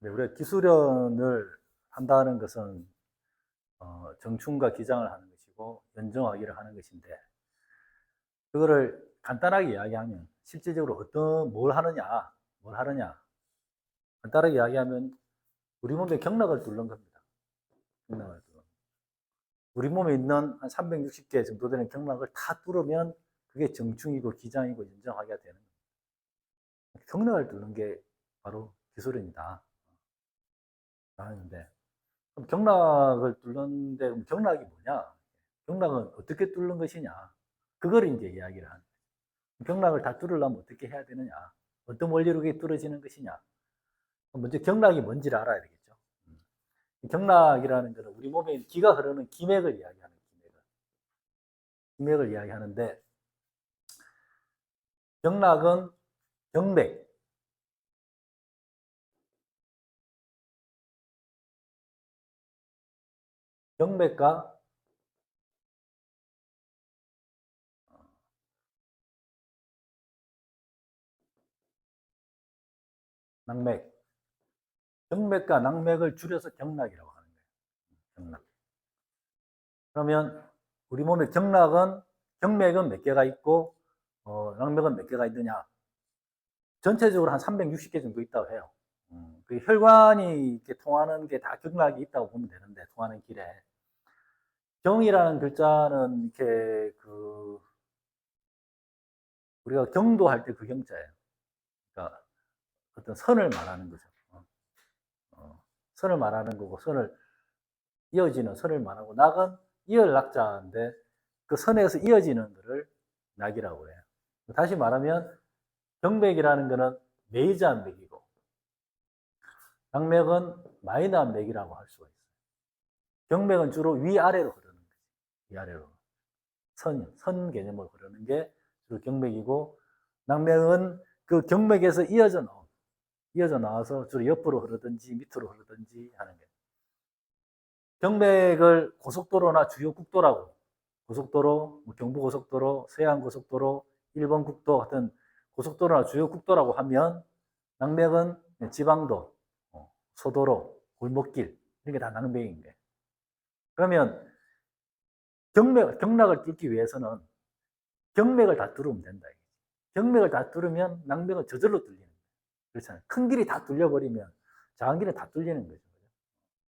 우리가 기술연을 한다는 것은 정충과 기장을 하는 것이고 연정하기를 하는 것인데, 그거를 간단하게 이야기하면 실질적으로 뭘 하느냐 간단하게 이야기하면 우리 몸에 경락을 뚫는 겁니다. 경락을 뚫는. 우리 몸에 있는 한 360개 정도 되는 경락을 다 뚫으면 그게 정충이고 기장이고 연정하기가 되는 겁니다. 경락을 뚫는 게 바로 기술연이다 하는데, 그럼 경락을 뚫는데 그럼 경락이 뭐냐? 경락은 어떻게 뚫는 것이냐? 그걸 이제 이야기를 하는 거예요. 경락을 다 뚫으려면 어떻게 해야 되느냐? 어떤 원리로 그게 뚫어지는 것이냐? 먼저 경락이 뭔지를 알아야 되겠죠. 경락이라는 것은 우리 몸에 기가 흐르는 기맥을 이야기하는 기맥을 이야기하는데, 경락은 경맥, 경맥과 낙맥, 경맥과 낙맥을 줄여서 경락이라고 하는 거예요. 경락. 그러면 우리 몸의 경맥은 몇 개가 있고 낙맥은 몇 개가 있느냐? 전체적으로 한 360개 정도 있다고 해요. 그 혈관이 이렇게 통하는 게 다 경락이 있다고 보면 되는데, 통하는 길에. 경이라는 글자는 이렇게 우리가 경도할 때 그 경자예요. 그러니까 어떤 선을 말하는 거죠. 선을 말하는 거고, 이어지는 선을 말하고, 낙은 이을 낙자인데 그 선에서 이어지는 것을 낙이라고 해요. 다시 말하면 경맥이라는 것은 메이저한 맥이고, 낙맥은 마이너한 맥이라고 할 수가 있어요. 경맥은 주로 위아래로 흐르는 거죠. 위아래로. 선 개념으로 흐르는 게 주로 경맥이고, 낙맥은 그 경맥에서 이어져 나와서 주로 옆으로 흐르든지 밑으로 흐르든지 하는 거예요. 경맥을 고속도로나 주요 국도라고, 고속도로, 경부고속도로, 서해안고속도로, 일본 국도 같은 고속도로나 주요 국도라고 하면, 낙맥은 지방도, 소도로, 골목길, 이런 게 다 낙맥인 거예요. 그러면 경락을 뚫기 위해서는 경맥을 다 뚫으면 된다. 경맥을 다 뚫으면 낙맥은 저절로 뚫리는 거예요. 그렇잖아요. 큰 길이 다 뚫려버리면 작은 길은 다 뚫리는 거죠.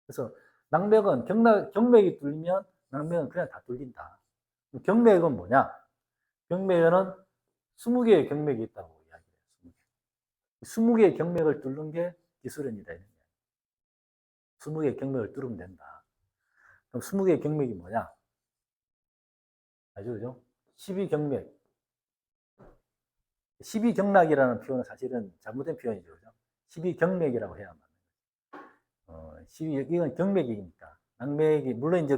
그래서 낙맥은 경맥이 뚫리면 낙맥은 그냥 다 뚫린다. 경맥은 뭐냐? 경맥에는 20개의 경맥이 있다고 이야기해요. 20개의 경맥을 뚫는 게 기술연이다. 20개의 경맥을 뚫으면 된다. 그럼 20개의 경맥이 뭐냐? 아죠, 그죠? 12경맥. 12경락이라는 표현은 사실은 잘못된 표현이죠. 그죠? 12경맥이라고 해야 합니다. 12, 이건 경맥이니까. 낙맥이, 물론 이제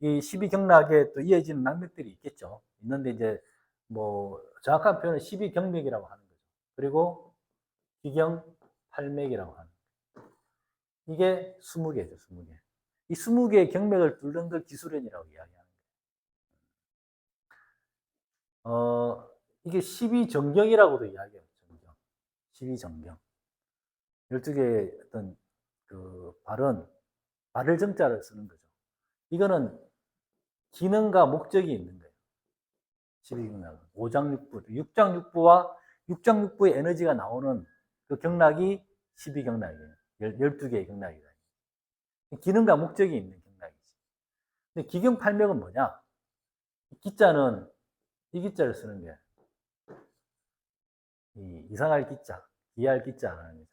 이 12경락에 또 이어지는 낙맥들이 있겠죠. 있는데 이제 뭐 정확한 표현은 12경맥이라고 하는 거죠. 그리고 기경 8맥이라고 하는 거죠. 이게 20개죠, 20개. 이 20개의 경맥을 뚫는 걸 기술연이라고 이야기하는 거예요. 이게 12정경이라고도 이야기해요. 정경. 12정경. 12개의 어떤 발을 정자를 쓰는 거죠. 이거는 기능과 목적이 있는 거예요. 12경락은. 5장육부, 6장육부와 6장육부의 에너지가 나오는 그 경락이 12경락이에요. 12개의 경락이에요. 기능과 목적이 있는 경락이지. 근데 기경팔맥은 뭐냐? 기자는 이 기자를 쓰는 게 이상할 기자, 이해할 기자라는 거죠.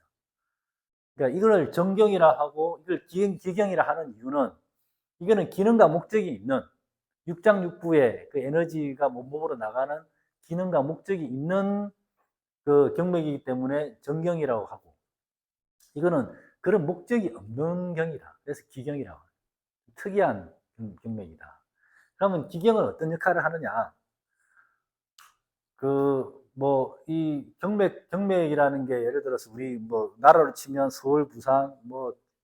그러니까 이걸 정경이라 하고 이걸 기경이라 하는 이유는, 이거는 기능과 목적이 있는 육장육부의 그 에너지가 몸으로 나가는 기능과 목적이 있는 그 경맥이기 때문에 정경이라고 하고, 이거는 그런 목적이 없는 경이다. 그래서 기경이라고 합니다. 특이한 경맥이다. 그러면 기경은 어떤 역할을 하느냐? 이 경맥이라는 게 예를 들어서 우리 나라로 치면 서울, 부산,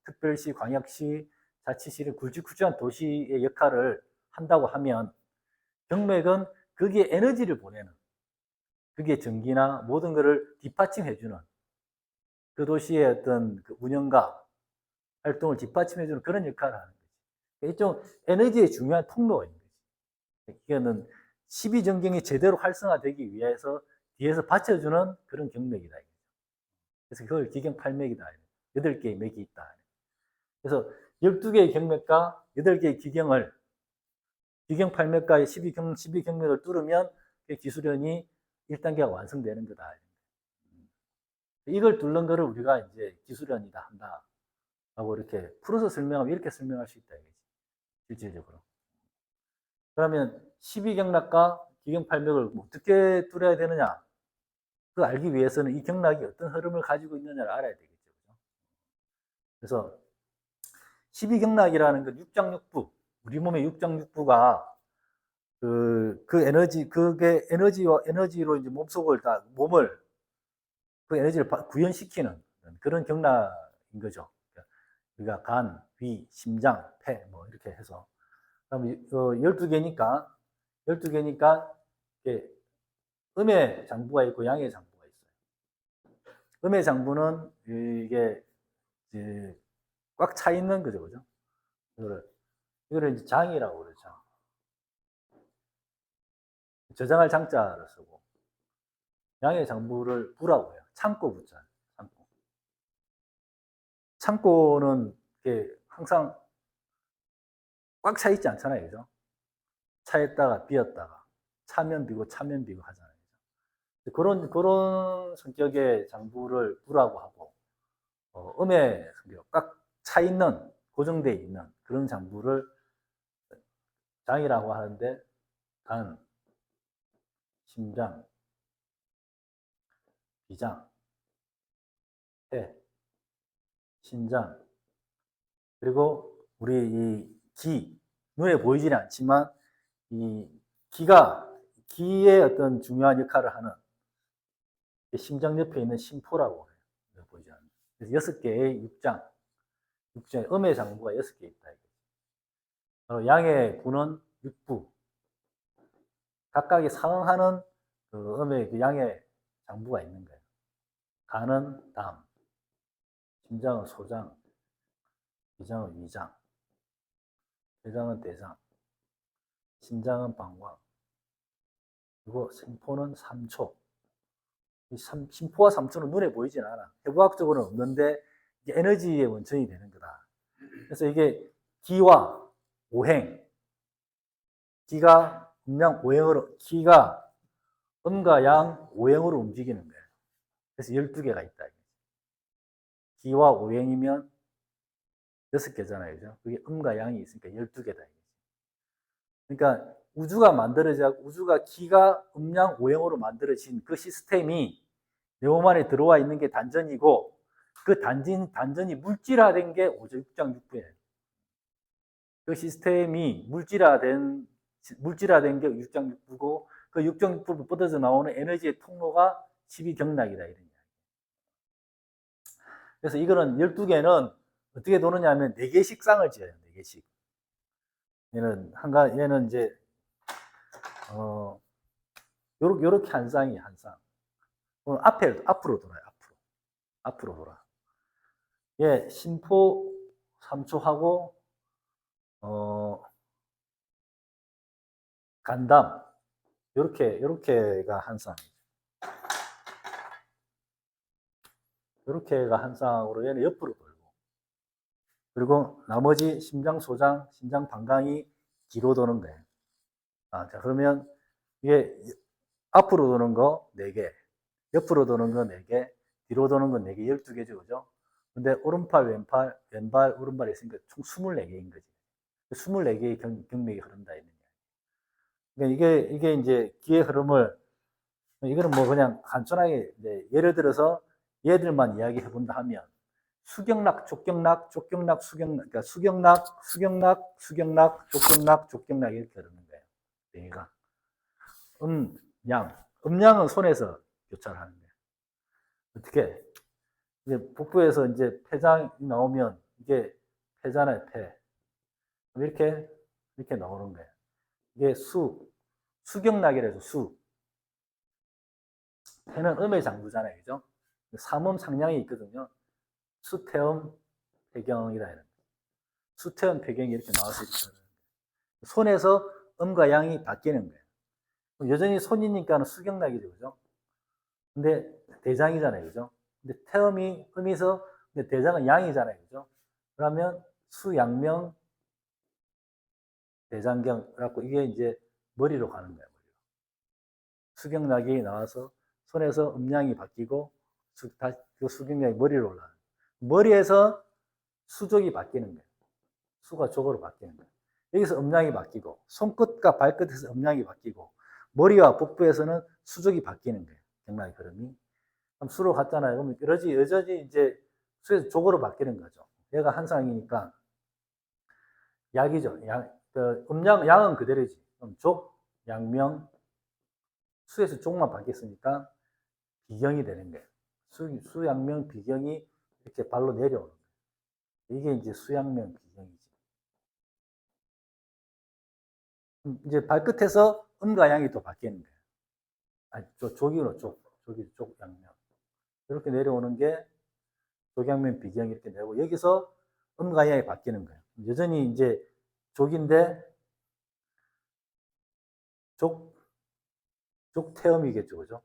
특별시, 광역시, 자치시를 굵직굵직한 도시의 역할을 한다고 하면, 경맥은 거기에 에너지를 보내는, 그게 전기나 모든 것을 뒷받침해주는 그 도시의 어떤 그 운영과 활동을 뒷받침해주는 그런 역할을 하는 거지. 일종 에너지의 중요한 통로인 거지. 이거는 12전경이 제대로 활성화되기 위해서 뒤에서 받쳐주는 그런 경맥이다. 그래서 그걸 기경팔맥이다. 8개의 맥이 있다. 그래서 12개의 경맥과 8개의 기경을 기경팔맥과 12경맥을 뚫으면 기술연이 1단계가 완성되는 거다. 이걸 뚫는 거를 우리가 이제 기술연이다 한다. 하고 이렇게 풀어서 설명하면 이렇게 설명할 수 있다. 실질적으로. 그러면 12경락과 기경팔맥을 어떻게 뚫어야 되느냐? 그걸 알기 위해서는 이 경락이 어떤 흐름을 가지고 있느냐를 알아야 되겠죠. 그래서 12경락이라는 건 육장육부, 우리 몸의 육장육부가 그 에너지, 그게 에너지로 이제 몸속을 몸을 그 에너지를 구현시키는 그런 경락인 거죠. 우리가 간, 위, 심장, 폐, 뭐 이렇게 해서. 그럼 12개니까, 12개니까, 음의 장부가 있고 양의 장부가 있어요. 음의 장부는 이게 꽉 차 있는 거죠, 그죠? 이거를 이제 장이라고 그러죠. 저장할 장자를 쓰고, 양의 장부를 부라고 해요. 창고 부자. 창고. 창고는 항상 꽉 차 있지 않잖아요, 그죠? 차있다가 비었다가, 차면 비고 차면 비고 하잖아요. 그런 성격의 장부를 부라고 하고, 음의 성격, 꽉 차 있는, 고정되어 있는 그런 장부를 장이라고 하는데, 간, 심장, 비장, 폐, 신장, 그리고 우리 이 눈에 보이지는 않지만 이 기의 어떤 중요한 역할을 하는 심장 옆에 있는 심포라고 해요. 보이지 않는. 그래서 6개의 육장, 음의 장부가 6개 있다. 양의 부는 6부. 각각이 상응하는 그 음의 그 양의 장부가 있는 거예요. 간은 담, 심장은 소장, 비장은 위장, 췌장은 대장, 신장은 방광, 그리고 심포는 3초. 심포와 3초는 눈에 보이진 않아. 해부학적으로는 없는데 이게 에너지의 원천이 되는 거다. 그래서 이게 기와 오행, 기가 음양 오행으로, 기가 음과 양 오행으로 움직이는 거예요. 그래서 12개가 있다. 기와 오행이면 6개잖아요. 그죠? 그게 음과 양이 있으니까 12개다. 그러니까 우주가 기가 음양 오행으로 만들어진 그 시스템이 내 몸 안에 들어와 있는 게 단전이고 그 단전이 물질화된 게 육장육부예요. 그 시스템이 물질화된 게 육장육부고 그 육장육부로 뻗어져 나오는 에너지의 통로가 12경락이다. 이런 이야기. 그래서 이거는 12개는 어떻게 도느냐 하면 4개씩 쌍을 지어요. 4개씩. 얘는 이제 요렇게 한 쌍이 한 쌍. 앞으로 돌아요. 앞으로 돌아. 예, 심포 3초하고 간담 요렇게가 한 쌍. 요렇게가 한 쌍으로 얘는 옆으로 돌고. 그리고 나머지 심장 소장, 심장 방광이 뒤로 도는 거예요. 자, 그러면 이게 앞으로 도는 거 4개, 옆으로 도는 거 4개, 뒤로 도는 거 4개, 12개죠, 그죠? 근데 오른팔, 왼발, 오른발이 있으니까 총 24개인 거지. 24개의 경맥이 흐른다, 이런 그러니까 이게 이제 기의 흐름을, 이거는 뭐 그냥 간단하게, 예를 들어서 얘들만 이야기해 본다 하면, 수경락, 족경락, 수경락, 그러니까 수경락, 족경락 이렇게 흐르는 거예요. 얘가. 음양은 손에서 교차하는 거예요. 어떻게? 이제 복부에서 이제 폐장이 나오면 이게 폐잖아요, 폐. 이렇게 나오는 거예요. 이게 수경락이라서 폐는 음의 장부잖아요, 그죠? 삼음 상량이 있거든요. 수태음 폐경이다. 이런. 수태음 폐경이 이렇게 나와서 있거든요. 손에서 음과 양이 바뀌는 거예요. 여전히 손이니까 수경락이죠. 그죠? 근데 대장이잖아요. 그죠? 근데 태음이 음에서 근데 대장은 양이잖아요. 그죠? 그러면 수양명 대장경 그래갖고 이게 이제 머리로 가는 거예요. 수경락이 나와서 손에서 음량이 바뀌고 그 수경락이 머리로 올라가는 거예요. 머리에서 수족이 바뀌는 거예요. 수가 족으로 바뀌는 거예요. 여기서 음량이 바뀌고 손끝과 발끝에서 음량이 바뀌고 머리와 복부에서는 수족이 바뀌는 거예요. 경락의 흐름이. 그럼 수로 갔잖아요. 그러면 여전히 이제 수에서 족으로 바뀌는 거죠. 얘가 한상이니까 약이죠. 양은 그대로지. 그럼 족, 양명, 수에서 족만 바뀌었으니까 비경이 되는 거예요. 수양명, 비경이 이렇게 발로 내려오는 거예요. 이게 이제 수양명, 비경이지. 이제 발끝에서 음과 양이 또 바뀌는 거예요. 아니, 족이로 족, 양명. 이렇게 내려오는 게 족양면, 비경 이렇게 내고 여기서 음과 양이 바뀌는 거예요. 여전히 이제 족인데 족태음이겠죠, 그죠?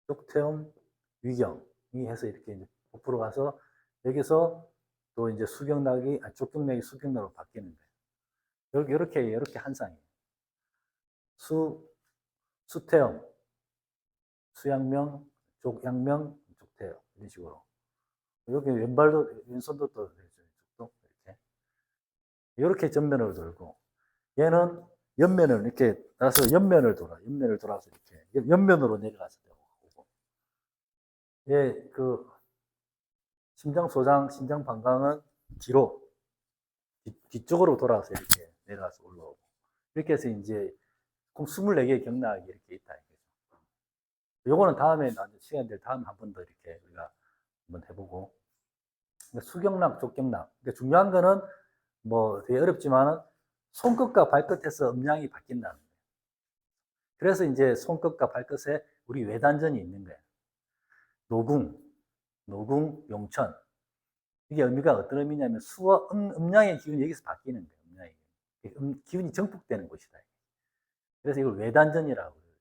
족태음, 위경이 해서 이렇게 이제 부풀어 가서 여기서 또 이제 족경락이 수경락으로 바뀌는 거예요. 이렇게 한 쌍이에요. 수태음, 수양명, 족양명, 족태음 이런 식으로. 여기 왼손도 또 되죠. 이렇게 전면으로 돌고 얘는 옆면을 이렇게 따라서 옆면을 돌아서 이렇게 옆면으로 내려가서 되고 그 심장 소장, 심장 방광은 뒤로 뒤쪽으로 돌아서 이렇게 내려가서 올라오고 이렇게 해서 이제 24개의 경락이 이렇게 있다. 요거는 다음에 시간 될 다음 한 번 더 이렇게 우리가 한번 해보고 수경락, 족경락. 그러니까 중요한 거는 뭐 되게 어렵지만은 손끝과 발끝에서 음량이 바뀐다는 거예요. 그래서 이제 손끝과 발끝에 우리 외단전이 있는 거예요. 노궁, 용천. 이게 의미가 어떤 의미냐면 수와 음량의 기운이 여기서 바뀌는 거예요. 기운이 정폭되는 곳이다. 그래서 이걸 외단전이라고 그래요.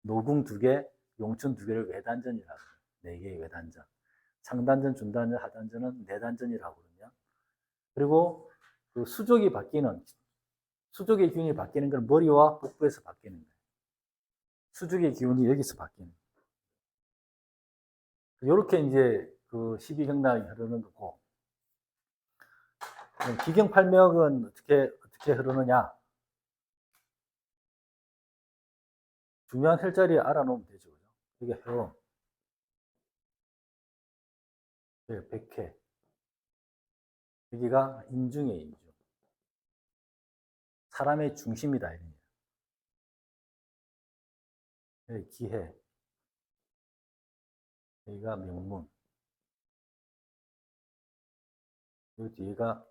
노궁 2개, 용천 2개를 외단전이라고 해요. 4개의 외단전. 상단전, 중단전, 하단전은 내단전이라고 그러냐. 그리고 그 수족의 기운이 바뀌는 건 머리와 복부에서 바뀌는 거예요. 수족의 기운이 여기서 바뀌는 거예요. 이렇게 이제 그 12경락이 흐르는 거고, 기경팔맥은 어떻게 흐르느냐. 중요한 혈자리 알아놓으면 되죠. 이게 혀, 백회. 여기가 인중이에요, 인중. 사람의 중심이다. 여기 기해. 여기가 명문. 여기 뒤가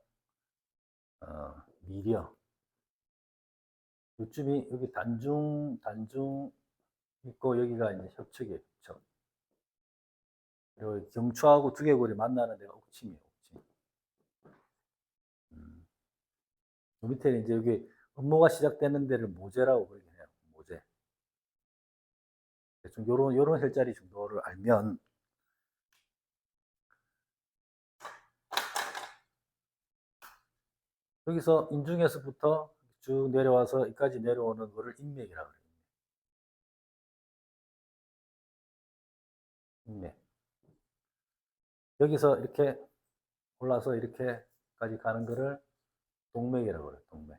미려. 요쯤이 여기 단중 있고 여기가 이제 협척이에요, 협척. 그리고 경추하고 두개골이 만나는 데가 옥침이에요, 옥침. 그 밑에는 이제 여기 음모가 시작되는 데를 모제라고 그러긴 해요, 모제. 대충 요런 혈자리 정도를 알면 여기서 인중에서부터 쭉 내려와서 여기까지 내려오는 거를 인맥이라고 그래요. 인맥. 여기서 이렇게 올라서 이렇게까지 가는 거를 동맥이라고 그래요. 동맥.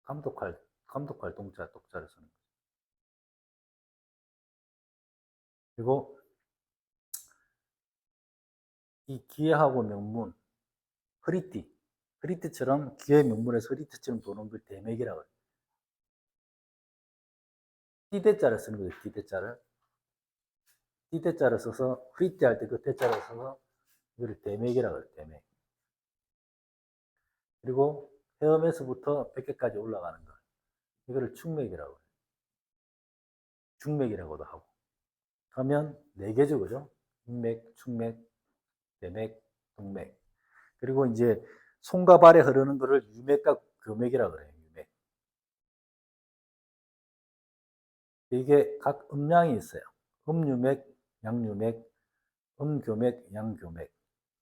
감독할 독자를 쓰는 거죠. 그리고 이 기해하고 명문, 허리띠처럼 기해 명문에서 허리띠처럼 도는 걸 대맥이라고 해요. 띠대자를 쓰는 거예요. 띠대자를 써서 허리띠 할 때 그 대자를 써서 이걸 대맥이라고 해요. 대맥. 그리고 헤엄에서부터 백개까지 올라가는 거. 이거를 축맥이라고 해요. 중맥이라고도 하고. 그러면 4개죠, 그죠? 인맥, 축맥, 대맥, 동맥. 그리고 이제 손과 발에 흐르는 거를 유맥과 교맥이라고 그래요. 유맥. 이게 각 음량이 있어요. 음유맥, 양유맥, 음교맥, 양교맥.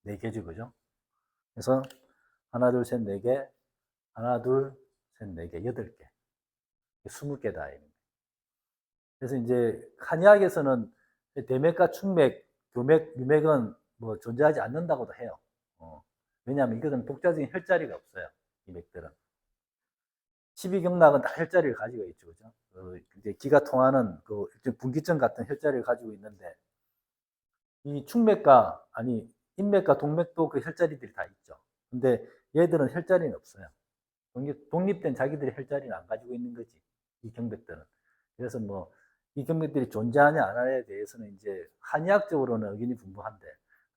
4개죠, 그죠? 그래서 하나, 둘, 셋, 4개, 하나, 둘, 셋, 4개, 8개. 20개다. 그래서 이제 한의학에서는 대맥과 축맥, 교맥, 유맥은 뭐 존재하지 않는다고도 해요. 왜냐하면 이것은 독자적인 혈자리가 없어요. 이 맥들은. 12경락은 다 혈자리를 가지고 있죠. 그죠? 이제 기가 통하는 그 분기점 같은 혈자리를 가지고 있는데, 이 축맥과, 아니, 인맥과 동맥도 그 혈자리들이 다 있죠. 근데 얘들은 혈자리는 없어요. 독립된 자기들의 혈자리는 안 가지고 있는 거지. 이 경맥들은. 그래서 뭐, 이 경맥들이 존재하냐 안 하냐에 대해서는 이제 한의학적으로는 의견이 분분한데,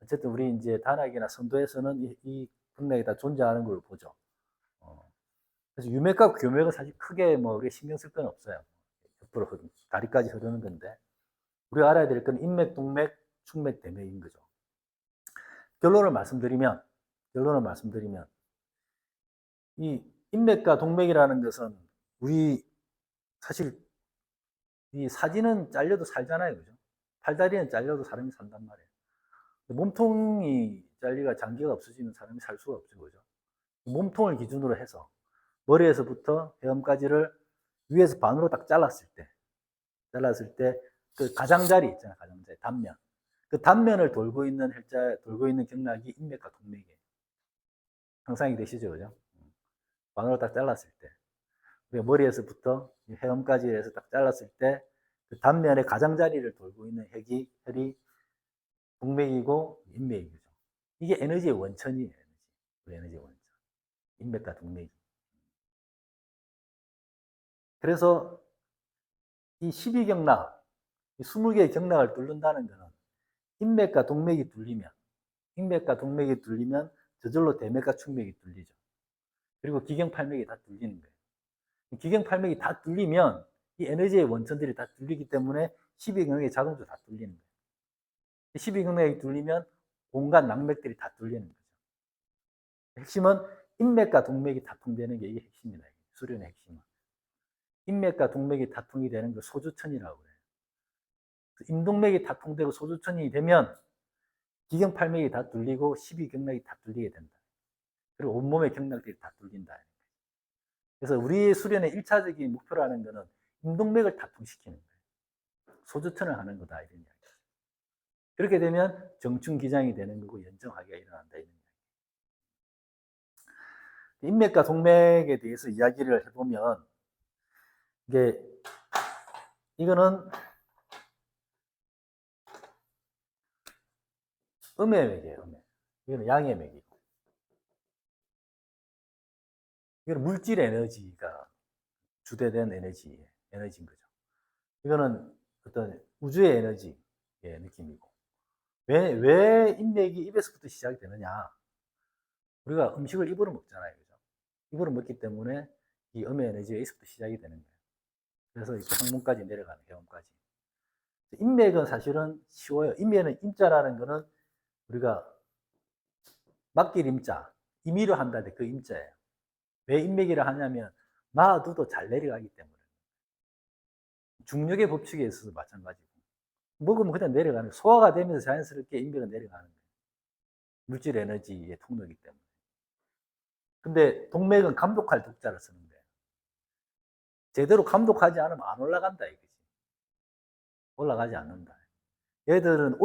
어쨌든 우리 이제 단학이나 선도에서는 이 경맥이 다 존재하는 걸 보죠. 그래서 유맥과 교맥은 사실 크게 뭐 우리가 신경 쓸 건 없어요. 옆으로 다리까지 흐르는 건데, 우리가 알아야 될 건 인맥, 동맥, 축맥, 대맥인 거죠. 결론을 말씀드리면, 이 인맥과 동맥이라는 것은 우리 사실 이 사지는 잘려도 살잖아요, 그죠? 팔다리는 잘려도 사람이 산단 말이에요. 몸통이 잘리가 장기가 없어지면 사람이 살 수가 없죠, 그죠? 몸통을 기준으로 해서 머리에서부터 헤엄까지를 위에서 반으로 딱 잘랐을 때 그 가장자리 있잖아요, 가장자리 단면. 그 단면을 돌고 있는 경락이 인맥과 동맥이에요. 상상이 되시죠, 그죠? 반으로 딱 잘랐을 때. 우리가 머리에서부터 헤엄까지 해서 딱 잘랐을 때 그 단면의 가장자리를 돌고 있는 혈이 동맥이고 인맥이죠. 이게 에너지의 원천이에요. 에너지의 원천. 인맥과 동맥이. 그래서 이 12경락, 20개의 경락을 뚫는다는 것은 인맥과 동맥이 뚫리면 저절로 대맥과 축맥이 뚫리죠. 그리고 기경팔맥이 다 뚫리는 거예요. 기경팔맥이 다 뚫리면 이 에너지의 원천들이 다 뚫리기 때문에 12경락의 자동도 다 뚫리는 거예요. 12경락이 뚫리면 온갖 낙맥들이 다 뚫리는 거죠. 핵심은 인맥과 동맥이 다 통되는 게 이게 핵심이다. 수련의 핵심은. 인맥과 동맥이 다 통이 되는 걸 소주천이라고 그래요. 인동맥이 다 통되고 소주천이 되면 기경팔맥이 다 뚫리고 12경락이 다 뚫리게 된다. 그리고 온몸의 경락들이 다 뚫린다. 그래서 우리의 수련의 1차적인 목표라는 것은 인동맥을 다 통시키는 거예요. 소주천을 하는 거다. 이런 이야기. 그렇게 되면 정충기장이 되는 거고 연정하기가 일어난다. 이런 이야기. 인맥과 동맥에 대해서 이야기를 해보면 이거는 음의 맥이에요. 음의. 이거는 양의 맥이고. 이거는 물질 에너지가 주되된 에너지인 거죠. 이거는 어떤 우주의 에너지의 느낌이고. 왜 인맥이 입에서부터 시작이 되느냐? 우리가 음식을 입으로 먹잖아요. 그죠? 입으로 먹기 때문에 이 음의 에너지가 입에서부터 시작이 되는 거예요. 그래서 이렇게 항문까지 내려가는 회원까지. 인맥은 사실은 쉬워요. 인맥은 임자라는 거는 우리가 맡길 임자, 임의로 한다 할 때 그 임자예요. 왜 인맥이라 하냐면 놔둬도 잘 내려가기 때문에. 중력의 법칙에 있어서 마찬가지고. 먹으면 그냥 내려가는 거예요. 소화가 되면서 자연스럽게 인맥은 내려가는 거예요. 물질 에너지의 통로이기 때문에. 근데 동맥은 감독할 독자를 쓰는데 제대로 감독하지 않으면 안 올라간다 이거지. 올라가지 않는다. 얘들은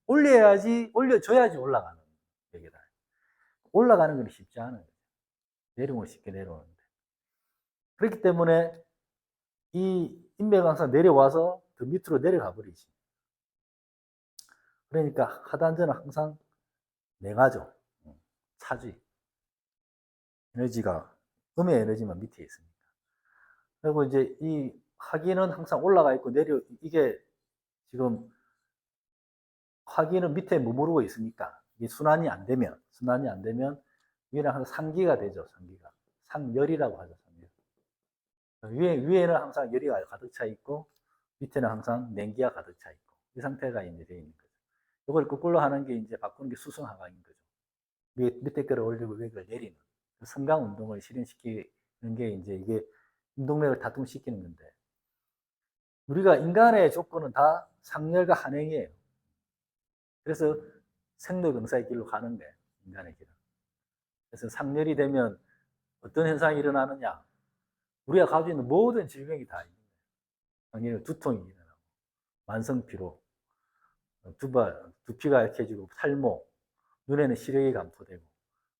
올려야지, 올려줘야지 올라가는 얘기다. 올라가는 건 쉽지 않아요. 내려오면 쉽게 내려오는데. 그렇기 때문에 이 인맥은 항상 내려와서 더 밑으로 내려가 버리지. 그러니까 하단전은 항상 냉하죠. 차지. 에너지가, 음의 에너지만 밑에 있으니까. 그리고 이제 이 화기는 항상 올라가 있고 이게 지금 화기는 밑에 머무르고 있으니까 이게 순환이 안 되면 위에는 항상 상기가 되죠. 상기가. 상열이라고 하죠. 상열. 위에는 항상 열이 가득 차 있고 밑에는 항상 냉기가 가득 차 있고 이 상태가 이제 되어 있는 거죠. 이걸 거꾸로 하는 게 이제 바꾸는 게 수승하강인 거죠. 밑에 거를 올리고 위에 거를 내리는 성강 운동을 실현시키는 게 이제 이게 운동맥을 다통시키는 건데 우리가 인간의 조건은 다 상열과 한행이에요. 그래서 생로병사의 길로 가는 거예요. 인간의 길은. 그래서 상열이 되면 어떤 현상이 일어나느냐? 우리가 가지고 있는 모든 질병이 다 있는 거예요. 상열은 두통이 일어나고 만성피로, 두피가 약해지고 탈모, 눈에는 시력이 감소되고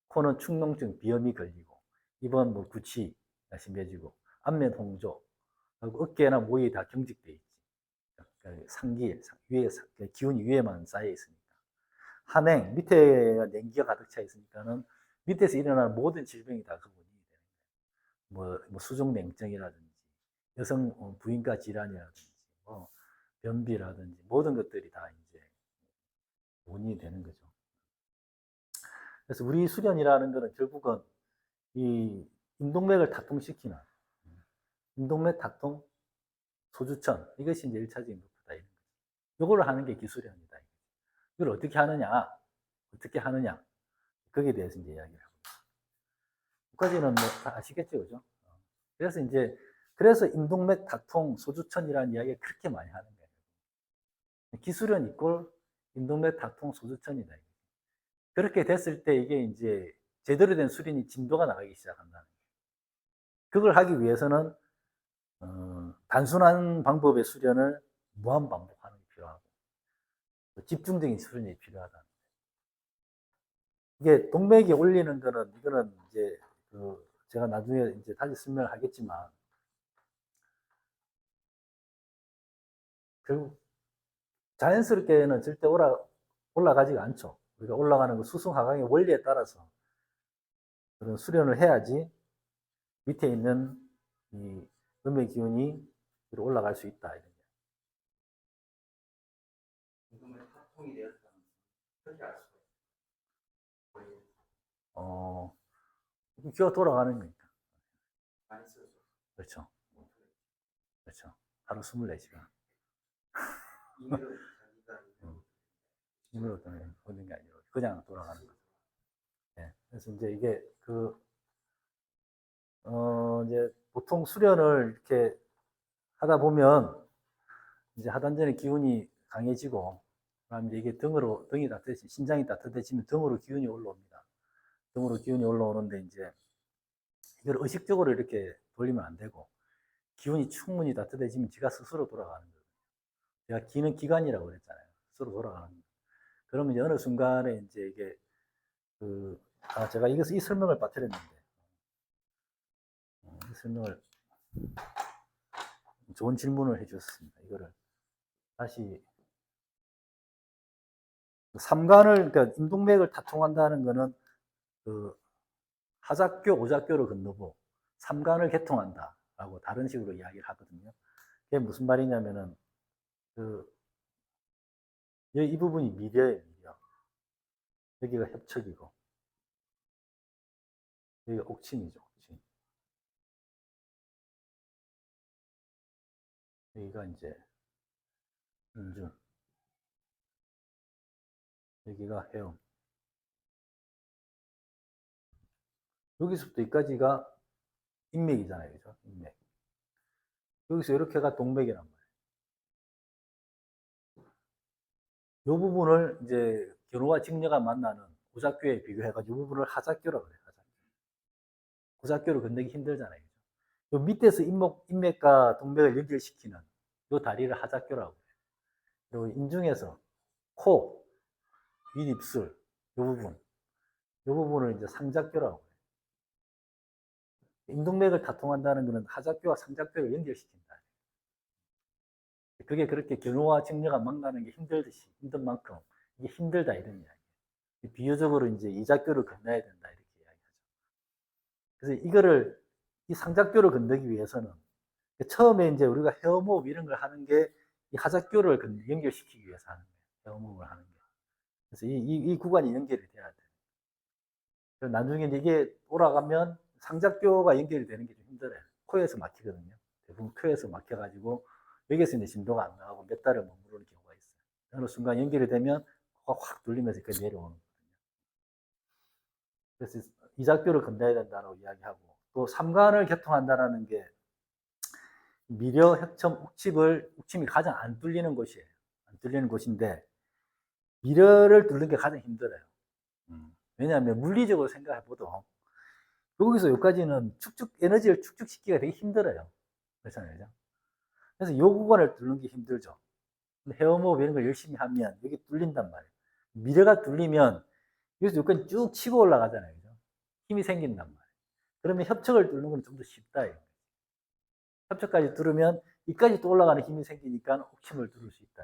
코는 축농증, 비염이 걸리고 입은 뭐 구취가 심해지고 안면 홍조, 어깨나 모이 다 경직돼 있지. 상기, 위에 기운이 위에만 쌓여 있으니까. 한행, 밑에 냉기가 가득 차 있으니까는 밑에서 일어나는 모든 질병이 다 그 원인이 되는 거예요. 뭐 수족냉증이라든지 여성 부인과 질환이라든지 뭐 변비라든지 모든 것들이 다 이제 원인이 되는 거죠. 그래서 우리 수련이라는 것은 결국은 이 인동맥을 다통시키는 인동맥 다통 소주천 이것이 이제 1차적인 목표다. 이걸 하는 게 기술련이다. 이걸 어떻게 하느냐? 어떻게 하느냐? 거기에 대해서 이제 이야기를 하고 여기까지는 뭐 다 아시겠죠, 그죠? 그래서 인동맥 다통 소주천이라는 이야기를 그렇게 많이 하는 거예요. 기술련 이꼴 인동맥 다통 소주천이다. 그렇게 됐을 때 이게 이제 제대로 된 수련이 진도가 나가기 시작한다는 거예요. 그걸 하기 위해서는 단순한 방법의 수련을 무한 반복하는 게 필요하고 집중적인 수련이 필요하다. 이게 동맥이 올리는 거는 이거는 이제 제가 나중에 이제 다시 설명을 하겠지만 결국 자연스럽게는 절대 올라가지가 않죠. 우리가 올라가는 그 수승하강의 원리에 따라서 그런 수련을 해야지 밑에 있는 이 음의 기운이 위로 올라갈 수 있다. 이런 지금은 합통이 되었다면 어떻게 알 수가 있어요? 기가 돌아가는 거니까. 많이 써서. 그렇죠. 그렇죠. 하루 24시간. 힘으로 얻는 게 아니고 그냥 돌아가는 거죠. 네. 그래서 이제 이게 이제 보통 수련을 이렇게 하다 보면 이제 하단전의 기운이 강해지고 그다음에 이제 이게 등이 따뜻해지 신장이 따뜻해지면 등으로 기운이 올라옵니다. 등으로 기운이 올라오는데 이제 이걸 의식적으로 이렇게 돌리면 안 되고 기운이 충분히 따뜻해지면 지가 스스로 돌아가는 거예요. 제가 기는 기관이라고 그랬잖아요. 스스로 돌아가는 거예요. 그러면 이제 어느 순간에 이제 이게 제가 이 설명을 빠뜨렸는데 이 설명을 좋은 질문을 해주셨습니다. 이거를 다시 삼관을 그러니까 임동맥을 다통한다는 거는 하작교, 오작교를 건너고 삼관을 개통한다라고 다른 식으로 이야기를 하거든요. 그게 무슨 말이냐면은 이 부분이 미려예요, 미려. 여기가 협척이고 여기가 옥침이죠, 옥침. 여기가 이제 인중, 여기가 해음. 여기서부터 여기까지가 인맥이잖아요, 그죠? 인맥. 여기서 이렇게가 동맥이란 말이에요. 이 부분을 이제 견우와 직녀가 만나는 오작교에 비교해가지고 이 부분을 하작교라고 그래요. 하작교. 오작교를 건너기 힘들잖아요. 요 밑에서 인맥과 동맥을 연결시키는 이 다리를 하작교라고 해요. 그리고 인중에서 코, 윗입술, 이 부분을 이제 상작교라고 해요. 인동맥을 다통한다는 것은 하작교와 상작교를 연결시킨다. 그게 그렇게 견우와 직녀가 만나는 게 힘든 만큼 이게 힘들다 이런 이야기. 비유적으로 이제 이작교를 건너야 된다 이렇게 이야기하죠. 그래서 이 상작교를 건너기 위해서는 처음에 이제 우리가 헤어모흡 이런 걸 하는 게 이 하작교를 연결시키기 위해서 하는 거예요. 헤어모흡을 하는 게. 그래서 이 구간이 연결이 돼야 돼요. 나중에 이게 돌아가면 상작교가 연결이 되는 게 좀 힘들어요. 코에서 막히거든요. 대부분 코에서 막혀가지고 여기서 이제 진도가 안 나가고 몇 달을 머무르는 경우가 있어요. 어느 순간 연결이 되면 코가 확 뚫리면서 그 내려오는 거거든요. 그래서 이작교를 건너야 된다고 이야기하고, 또 삼관을 개통한다라는 게 미려, 혁천, 욱침이 가장 안 뚫리는 곳이에요. 안 뚫리는 곳인데 미려를 뚫는 게 가장 힘들어요. 왜냐하면 물리적으로 생각해봐도 여기서 여기까지는 에너지를 축적시키기가 되게 힘들어요. 그렇잖아요. 그래서 요 구간을 뚫는 게 힘들죠. 헤어모업 이런 걸 열심히 하면 여기 뚫린단 말이에요. 미려가 뚫리면 여기서 여기까지 쭉 치고 올라가잖아요. 그죠? 힘이 생긴단 말이에요. 그러면 협척을 뚫는 건 좀 더 쉽다. 협척까지 뚫으면 이까지 또 올라가는 힘이 생기니까 옥침을 뚫을 수 있다.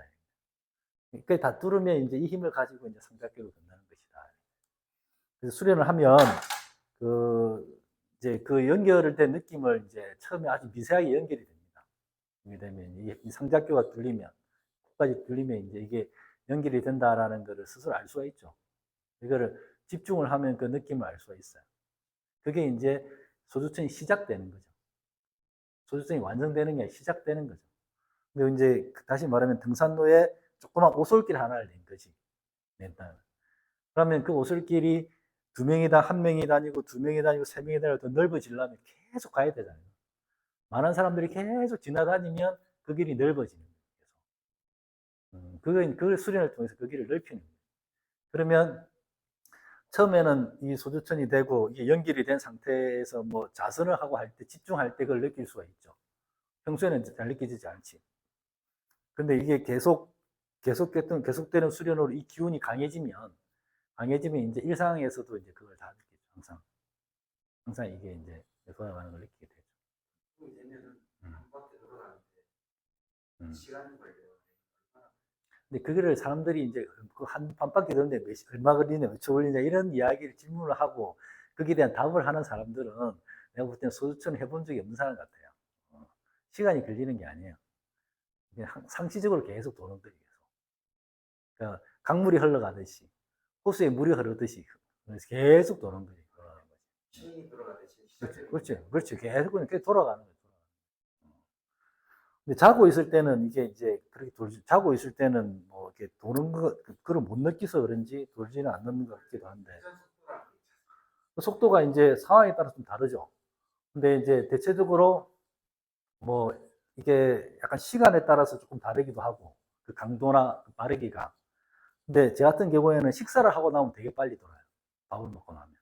그게 다 뚫으면 이제 이 힘을 가지고 이제 삼각교를 건너는 것이다. 그래서 수련을 하면 이제 그 연결된 느낌을 이제 처음에 아주 미세하게 연결이 됩니다. 이게 되면 이 삼각교가 뚫리면, 코까지 뚫리면 이제 이게 연결이 된다라는 것을 스스로 알 수가 있죠. 이거를 집중을 하면 그 느낌을 알 수가 있어요. 그게 이제 소주천이 시작되는 거죠. 소주천이 완성되는 게 아니라 시작되는 거죠. 근데 이제 다시 말하면 등산로에 조그만 오솔길 하나를 낸 거지. 냈다. 그러면 그 오솔길이 2명이다, 1명이 다니고 2명이 다니고 3명이 다니고 더 넓어지려면 계속 가야 되잖아요. 많은 사람들이 계속 지나다니면 그 길이 넓어지는 거예요. 그걸 수련을 통해서 그 길을 넓히는 거예요. 그러면 처음에는 이 소주천이 되고 이게 연결이 된 상태에서 뭐 자선을 하고 할 때, 집중할 때 그걸 느낄 수가 있죠. 평소에는 잘 느껴지지 않지. 근데 이게 계속되는 수련으로 이 기운이 강해지면 이제 일상에서도 이제 그걸 다 느끼죠. 항상 이게 이제 돌아가는 걸 느끼게 되죠. 힘이 되면은 한 바퀴 돌아가는데 시간이 걸려요. 근데 그거를 사람들이 이제 한 바퀴 도는데 얼마 걸리냐, 몇 초 걸리냐 이런 이야기를 질문을 하고 거기에 대한 답을 하는 사람들은 내가 볼 때는 소주천을 해본 적이 없는 사람 같아요. 시간이 걸리는 게 아니에요. 그냥 상시적으로 계속 도는 거예요. 그러니까 강물이 흘러가듯이 호수에 물이 흐르듯이 계속 도는 거예요. 체인이 돌아가듯이 그렇죠. 계속 그냥 돌아가는 거예요. 근데 자고 있을 때는 이게 이제 그렇게 자고 있을 때는 뭐 이렇게 도는 그걸 못 느껴서 그런지 돌지는 않는 것 같기도 한데 그 속도가 이제 상황에 따라 좀 다르죠. 근데 이제 대체적으로 뭐 이게 약간 시간에 따라서 조금 다르기도 하고 그 강도나 그 빠르기가. 근데 제 같은 경우에는 식사를 하고 나면 되게 빨리 돌아요. 밥을 먹고 나면.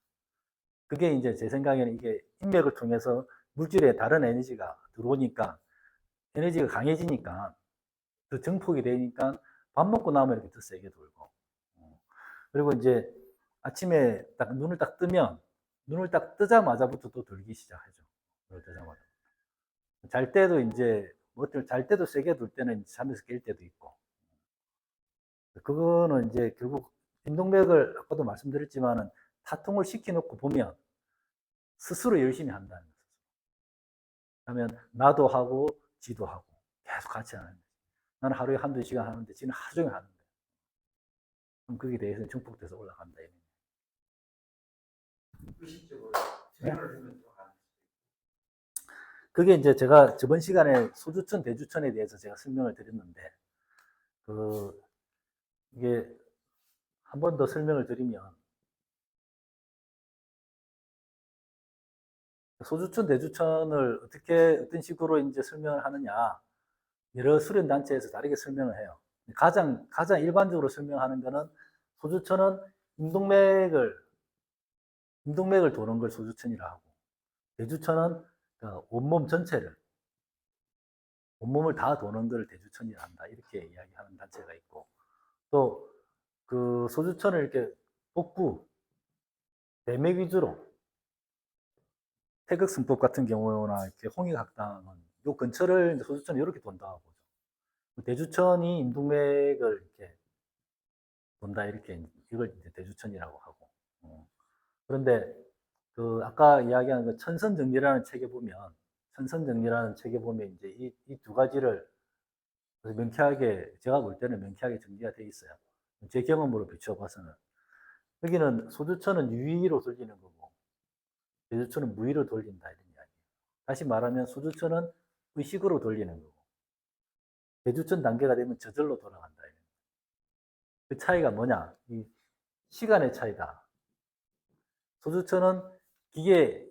그게 이제 제 생각에는 이게 인맥을 통해서 물질에 다른 에너지가 들어오니까 에너지가 강해지니까 더 증폭이 되니까 밥 먹고 나면 이렇게 더 세게 돌고. 그리고 이제 아침에 딱 눈을 딱 뜨면 눈을 딱 뜨자마자부터 또 돌기 시작하죠. 눈을 뜨자마자. 잘 때도 이제 잘 때도 세게 돌 때는 잠에서 깰 때도 있고. 그거는 이제 결국 인동맥을 아까도 말씀드렸지만은 타통을 시켜놓고 보면 스스로 열심히 한다는 거죠. 그러면 나도 하고 지도 하고 계속 같이 하는 거예요. 나는 하루에 1~2시간 하는데 지는 하루 종일 하는 거예요. 그럼 거기에 대해서는 증폭돼서 올라간다. 의식적으로 네? 생각을 하면 돌아가는 그게 이제 제가 저번 시간에 소주천, 대주천에 대해서 제가 설명을 드렸는데, 이게 한 번 더 설명을 드리면, 소주천, 대주천을 어떤 식으로 이제 설명을 하느냐, 여러 수련단체에서 다르게 설명을 해요. 가장 일반적으로 설명하는 거는 소주천은 인동맥을 도는 걸 소주천이라 하고, 대주천은 온몸 전체를, 온몸을 다 도는 걸 대주천이라 한다. 이렇게 이야기하는 단체가 있고, 또 그 소주천을 이렇게 복부, 대맥 위주로, 태극승법 같은 경우나 이렇게 홍익학당은 요 근처를 소주천이 이렇게 돈다고 보죠. 대주천이 인동맥을 이렇게 돈다. 이렇게 이걸 이제 대주천이라고 하고. 그런데 그 아까 이야기한 그 천선정리라는 책에 보면 이제 이 두 가지를 명쾌하게, 제가 볼 때는 명쾌하게 정리가 되어 있어요. 제 경험으로 비춰봐서는. 여기는 소주천은 유의로 돌리는 거고, 대주천은 무의로 돌린다. 이런 이야기. 다시 말하면 소주천은 의식으로 돌리는 거고, 대주천 단계가 되면 저절로 돌아간다. 그 차이가 뭐냐? 이 시간의 차이다. 소주천은 기계